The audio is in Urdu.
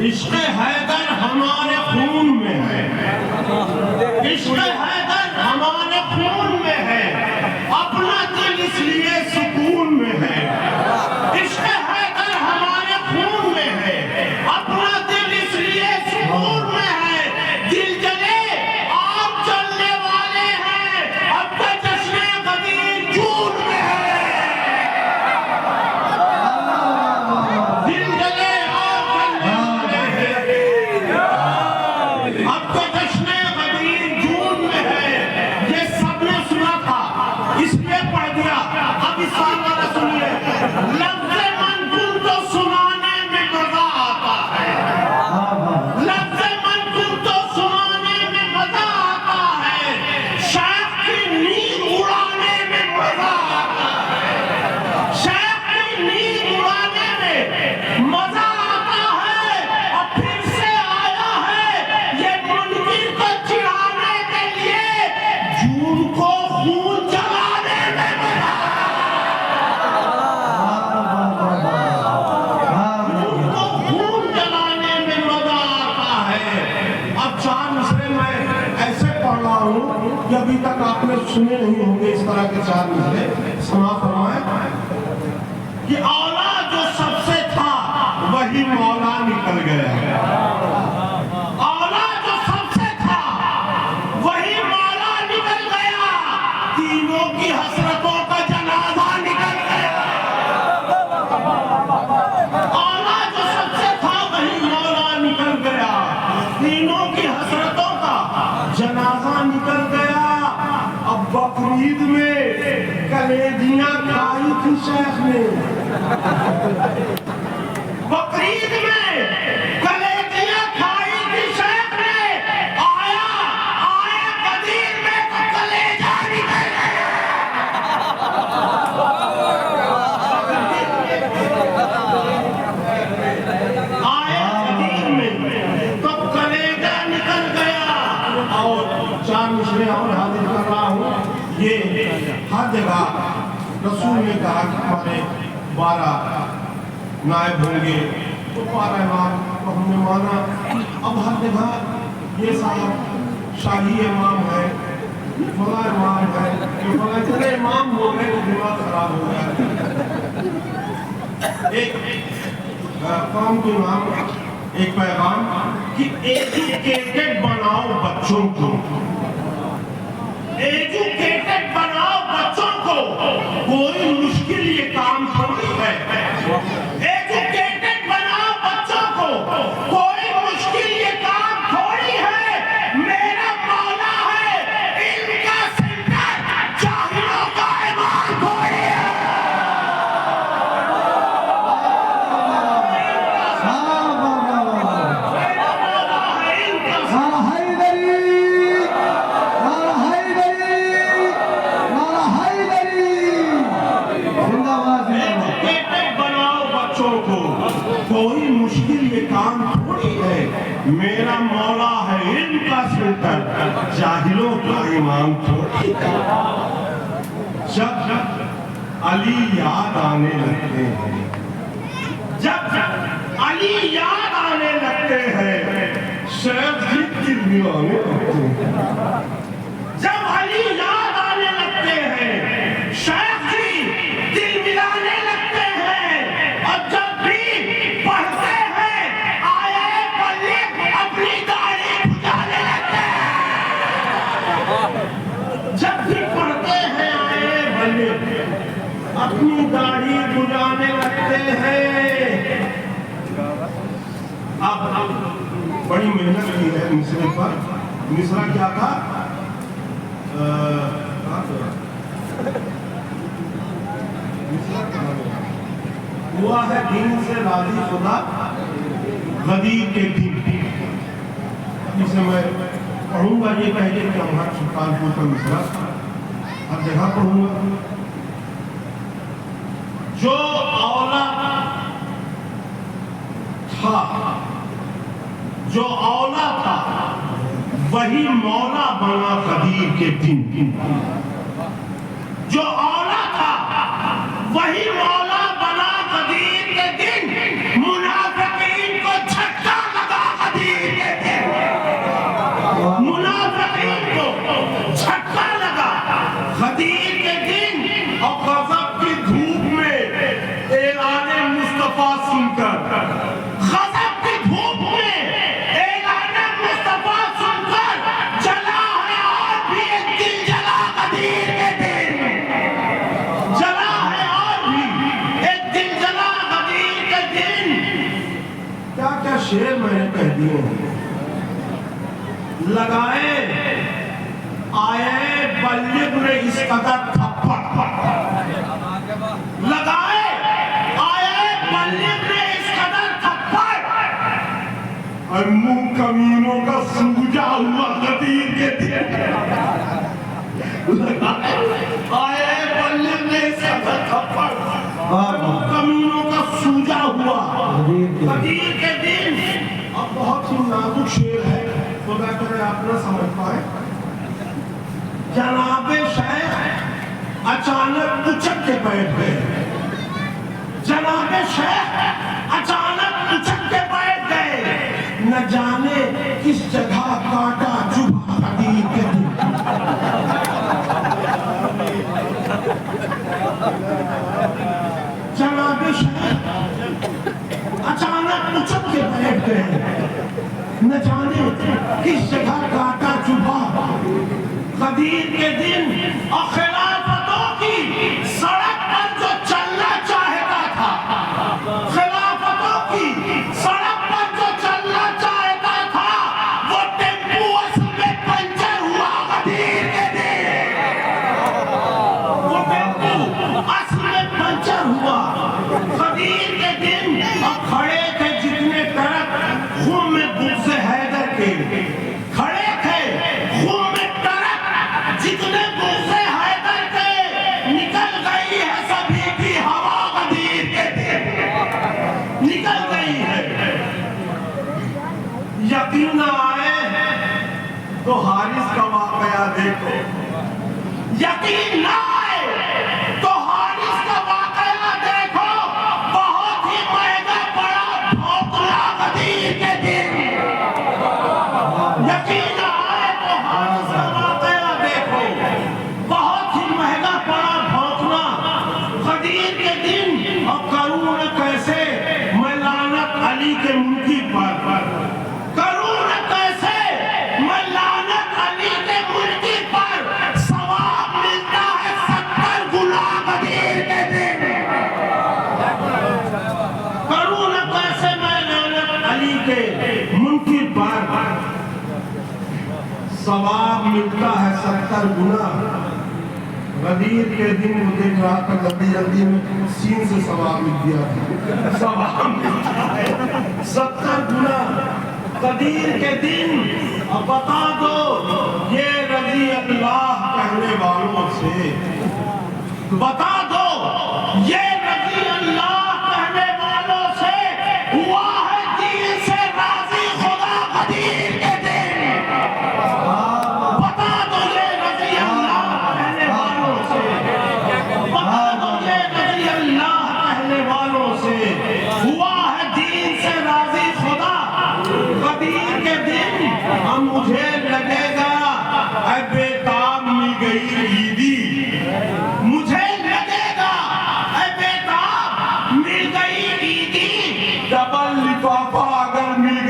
عشق حیدر ہمارے خون میں ہے، عشق حیدر ہمارے خون میں ہے، اپنا دل اس لیے سکون میں ہے۔ عشق حیدر ہمارے خون میں ہے، اپنا دل اس لیے سکون میں ہے۔ دل جلے آپ جلنے والے ہیں، اب کا جشن قدیر جون میں ہے۔ دل جلے آپ جلنے والے ہیں، اب کا جشن قدیر جون میں ہے۔ یہ سب نے سنا تھا، اس لیے پڑھ دیا۔ اب اس سال والا سنیے، لفظ منقول تو سنانے میں مزہ آتا ہے، لفظ منقول تو سنانے میں مزہ آتا ہے، شیخ کی نیند اڑانے میں مزہ آتا ہے، شیخ کی نیند اڑانے میں مزہ آتا ہے۔ اور پھر سے آیا ہے یہ منکر کو چڑھانے کے لیے، جون کو خون جلانے میں مزہ خون جلانے میں مزہ آتا ہے۔ اب چار مصرے میں ایسے پڑھ رہا ہوں کہ ابھی تک آپ نے سنے نہیں ہوں گے اس طرح کے چار مصرے۔ سنا فرمائیں کہ اولا جو سب سے تھا وہی مولا نکل گیا، اولا جو سب سے تھا وہی مولا نکل گیا، تینوں کی حسرتوں کا جنازہ نکل گیا۔ اولا جو سب سے تھا وہی مولا نکل گیا، تینوں کی حسرتوں کا جنازہ نکل گیا۔ اب بقرعید میں کلیجیاں کھائی تھی شیخ نے، بقرعید میں کلیجیاں کھائی تھی شیخ نے، آئے قدیر میں تو کلیجہ نکل گیا۔ آئے قدیر میں تو کلیجہ نکل گیا۔ اور چار مصرے اور حاضر کر رہا ہوں۔ یہ ہر جگہ رسول نے کہا کہ ہمارے 12 نائب ہوں گے، تو 12 امام کو ہم نے مانا۔ اب ہر جگہ یہ صاحب شاہی امام ہے، فلاں امام ہے، یہ فلاں اتنے امام ہو گئے کہ دماغ خراب ہو گیا۔ ایک قوم کے امام ایک پیغام کہ ایجوکیٹڈ بناؤ بچوں کو، ایجوکیٹڈ بناؤ بچوں کو، کوئی مشکل یہ کام تھوڑی ہے۔ ایجوکیٹڈ بناؤ بچوں کو، کوئی مشکل یہ کام تھوڑی ہے۔ میرا مولا ہے علم کا سینٹر، جاہلوں کا امام تھوڑی ہے۔ کوئی مشکل یہ کام تھوڑی ہے، میرا مولا ہے علم کا سینٹر، جاہلوں کا امام تھوڑی ہے۔ جب علی یاد آنے لگتے ہیں، جب علی یاد آنے لگتے ہیں، شیخ جی دل ملانے لگتے ہیں۔ جب علی یاد آنے لگتے ہیں، شیخ جی دل ملانے لگتے ہیں۔ اور جب بھی پڑھتے ہیں آیے پلے اپنی داڑھی بجھانے لگتے ہیں۔ جب بھی پڑھتے ہیں آیے پلے اپنی داڑھی بجھانے لگتے ہیں۔ اب بڑی محنت کی ہے مصرے پر۔ مصرہ کیا تھا؟ ہوا ہے دین سے راضی خدا غدیر کے دن۔ اسے میں پڑھوں گا یہ کہہ کے کہ ہمارا سلطان پور کا مصرع ہر جگہ پڑھوں گا۔ جو اولا تھا، جو اولا تھا وہی مولا بنا قدیر کے دن۔ جو اولا تھا وہی مولا بنا قدیر کے دن۔ منافقین کو جھٹکا شعر میں نے کہہ دیے لگائے آئے بلغ نے اس قدر تھپڑ لگائے آئے بلغ نے اس قدر تھپڑ اور منہ کمینوں کا سوجا ہوا غدیر کے دل لگائے آئے بلغ نے اس قدر تھپڑ کمینوں کا سوجا ہوا غدیر کے دل. اب بہت ہی نازک شعر ہے خدا کرے آپ نہ سمجھ پائے. جناب شیخ اچانک اچک کے بیٹھ گئے. جناب شیخ اچانک اچک کے بیٹھ گئے. نہ جانے کس جگہ کاٹا چبھا غدیر کے دل. جناب شیخ اچانک اچک کے بیٹھ گئے. نہ جانے کس جگہ کاٹا چبھا غدیر کے دن. اور خلافتوں کی سڑک پر جو چلنا چاہتا تھا خلافتوں کی سڑک پر جو چلنا چاہتا تھا وہ ٹیمپو اصل میں پنچر ہوا غدیر کے دن. وہ ٹیمپو اصل میں پنچر ہوا غدیر کے دن. اور کھڑے تھے جتنے طرف خون میں بغض حیدر کے کھڑے تھے خون میں طرف جتنے بغض حیدر کے. نکل گئی ہے سبھی کی ہوا غدیر کے دن. نکل گئی ہے. یقین نہ آئے تو حارث کا واقعہ دیکھو. یقین نہ آئے تو حارث کا واقعہ دیکھو. بہت ہی مہنگا پڑا بھونکنا غدیر کے دن. یقین نہ آئے تو حارث کا واقعہ دیکھو. بہت ہی مہنگا پڑا بھونکنا غدیر کے دن. اور کروں نہ کیسے میں لعنت علی کے منکی پر. کروں نہ کیسے میں لعنت علی کے منکی پر. ثواب ملتا ہے 70 گنا غدیر کے دن. کروں نہ کیسے میں لعنت علی کے منکی پر. ثواب ملتا ہے 70 گنا غدیر کے دن. وہ دیکھ رہا تھا جلدی جلدی میں سین سے ثواب مل گیا. ثواب ملتا ہے 70 گنا غدیر کے دن. اب بتا دو یہ رضی اللہ کہنے والوں سے. بتا دو یہ رضی اللہ کہنے والوں سے ہوا ہے دین سے راضی خدا غدیر کے دن. بتا دو یہ رضی اللہ کہنے والوں سے. بتا دو یہ رضی اللہ کہنے والوں سے ہوا ہے دین سے راضی خدا غدیر کے دن. اب مجھے لگے گا اے بیتاب مل گئی عیدی. مجھے لگے گا اے بیتاب مل گئی عیدی. ڈبل لفافہ اگر مل